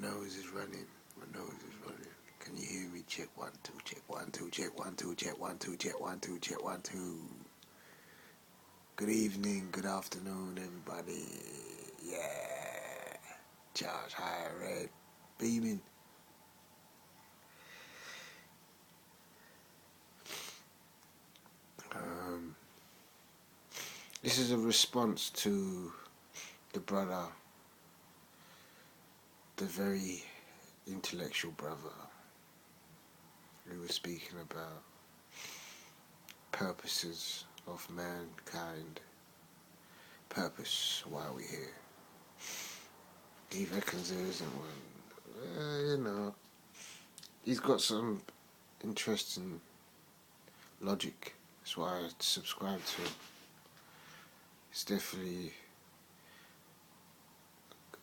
nose is running. My nose is running. Can you hear me? Check 1 2. Check 1 2. Check 1 2. Check 1 2. Check 1 2. Check 1 2. Good evening. Good afternoon, everybody. Yeah. Charge high, red, beaming. This is a response to the brother, the very intellectual brother, who was speaking about purposes of mankind. Purpose, why are we here? He reckons there isn't one. He's got some interesting logic. That's why I subscribe to him. It's definitely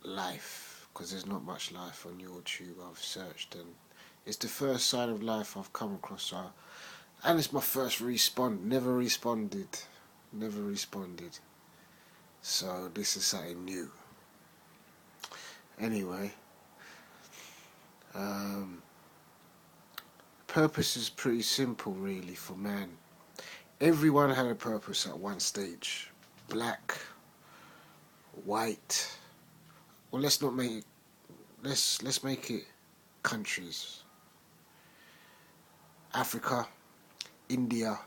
life, because there's not much life on YouTube. I've searched and it's the first sign of life I've come across, and it's my first respawn. Never responded, so this is something new. Anyway, purpose is pretty simple really for man. Everyone had a purpose at one stage. Black, white. Well, let's make it countries. Africa, India,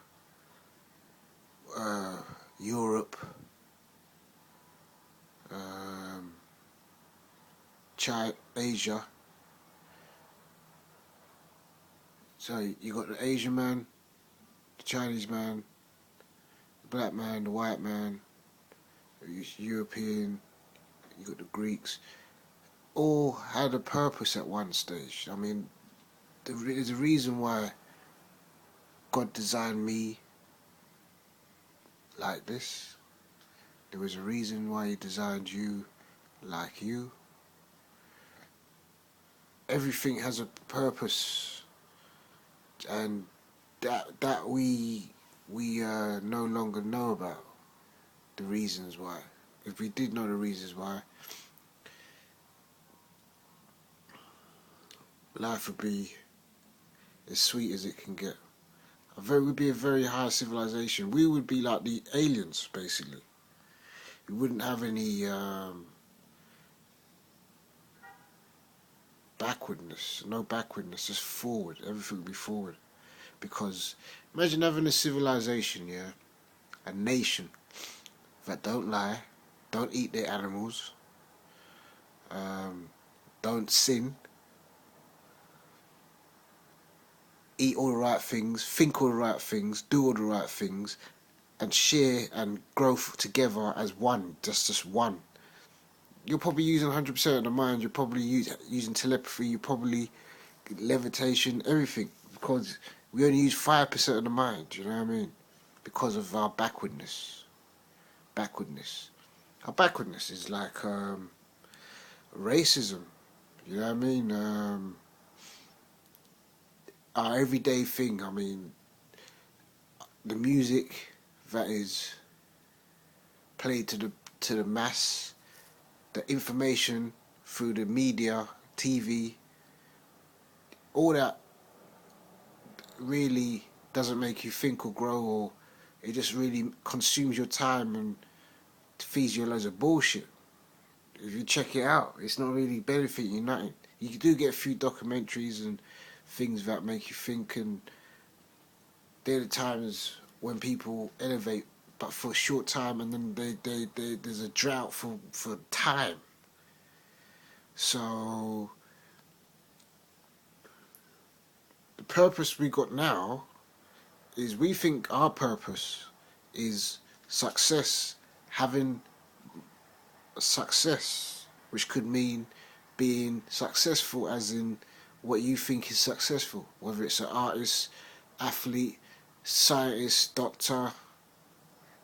Europe, Asia. So you got the Asian man, the Chinese man, the black man, the white man, the European, you got the Greeks. All had a purpose at one stage. I mean, there's a reason why God designed me like this. There was a reason why He designed you like you. Everything has a purpose, and that we no longer know about the reasons why. If we did know the reasons why, life would be as sweet as it can get. Would be a very high civilization. We would be like the aliens, basically. We wouldn't have any backwardness, just forward. Everything would be forward. Because imagine having a civilization, a nation that don't lie, don't eat their animals, don't sin, eat all the right things, think all the right things, do all the right things, and share and grow together as one, just one. You're probably using 100% of the mind. You're probably using telepathy. You're probably levitation, everything, because we only use 5% of the mind. You know what I mean? Because of our backwardness. Our backwardness is like racism. You know what I mean? Our everyday thing. I mean, the music that is played to the mass, the information through the media, TV, all that really doesn't make you think or grow, or it just really consumes your time and feeds you loads of bullshit. If you check it out, it's not really benefiting you nothing. You do get a few documentaries and things that make you think, and they're the times when people elevate, but for a short time, and then there's a drought for time. So the purpose we got now is, we think our purpose is success, having success, which could mean being successful as in what you think is successful, whether it's an artist, athlete, scientist, doctor,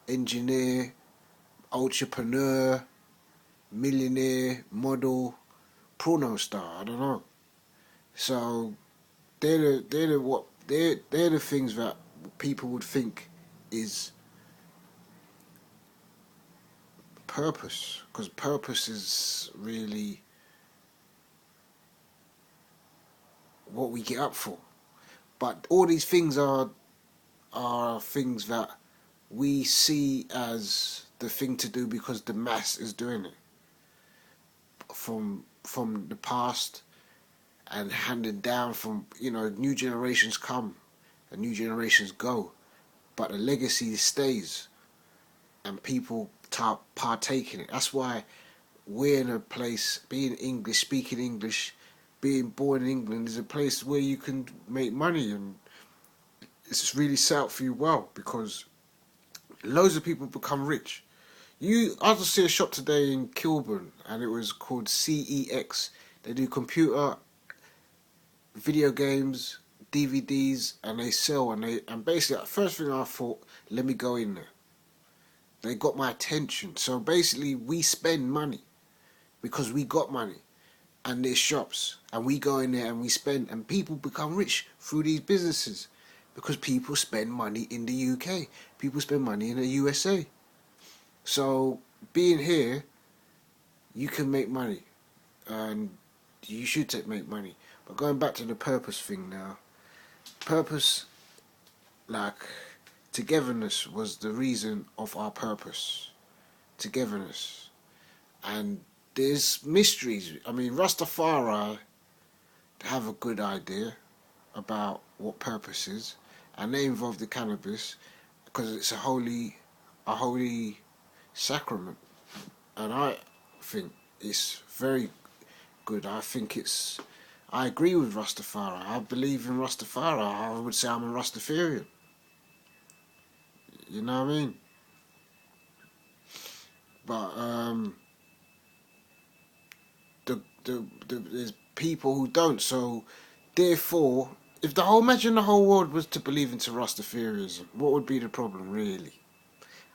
engineer, entrepreneur, millionaire, model, porno star, I don't know. So they're the things that people would think is purpose, because purpose is really what we get up for. But all these things are things that we see as the thing to do because the mass is doing it from the past, and handed down from, new generations come and new generations go, but the legacy stays and people partake in it. That's why we're in a place, being English, speaking English, being born in England is a place where you can make money, and it's really set up for you well, because loads of people become rich. I just see a shop today in Kilburn, and it was called CEX. They do computer, video games, DVDs, and they sell. And basically, the first thing I thought, let me go in there. They got my attention. So basically, we spend money because we got money, and there's shops, and we go in there and we spend, and people become rich through these businesses because people spend money in the UK, people spend money in the USA. So being here, you can make money, and you should make money. But going back to the purpose thing now, purpose, like, togetherness was the reason of our purpose. Togetherness. And there's mysteries. I mean, Rastafari have a good idea about what purpose is, and they involve the cannabis because it's a holy sacrament, and I think it's very good. I agree with Rastafari. I believe in Rastafari. I would say I'm a Rastafarian. You know what I mean? But there's people who don't. So therefore, if imagine the whole world was to believe into Rastafarianism, what would be the problem, really?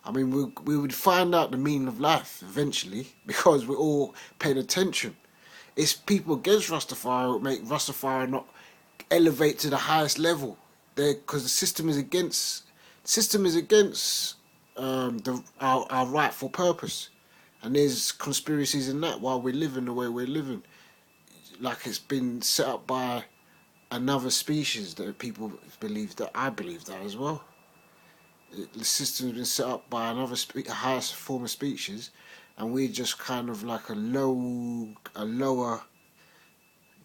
I mean, we would find out the meaning of life eventually because we're all paying attention. It's people against Rastafari who make Rastafari not elevate to the highest level. Because the system is against our rightful purpose, and there's conspiracies in that while we're living the way we're living, like it's been set up by another species that people believe that. I believe that as well. The system has been set up by a highest form of species, and we're just kind of like a lower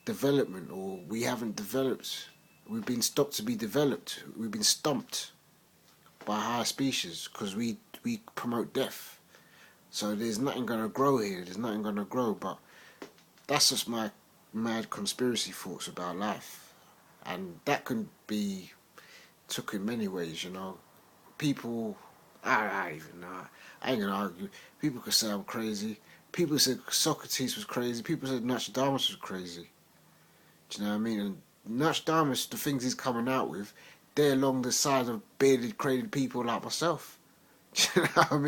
development, or we haven't developed. We've been stopped to be developed. We've been stumped by higher species because we promote death. So there's nothing going to grow here. There's nothing going to grow. But that's just my mad conspiracy thoughts about life, and that can be took in many ways. People, I even know. I ain't gonna argue. People could say I'm crazy. People said Socrates was crazy. People said Nostradamus was crazy. Do you know what I mean? And Nostradamus, the things he's coming out with, they're along the side of bearded, crazy people like myself. Do you know what I mean?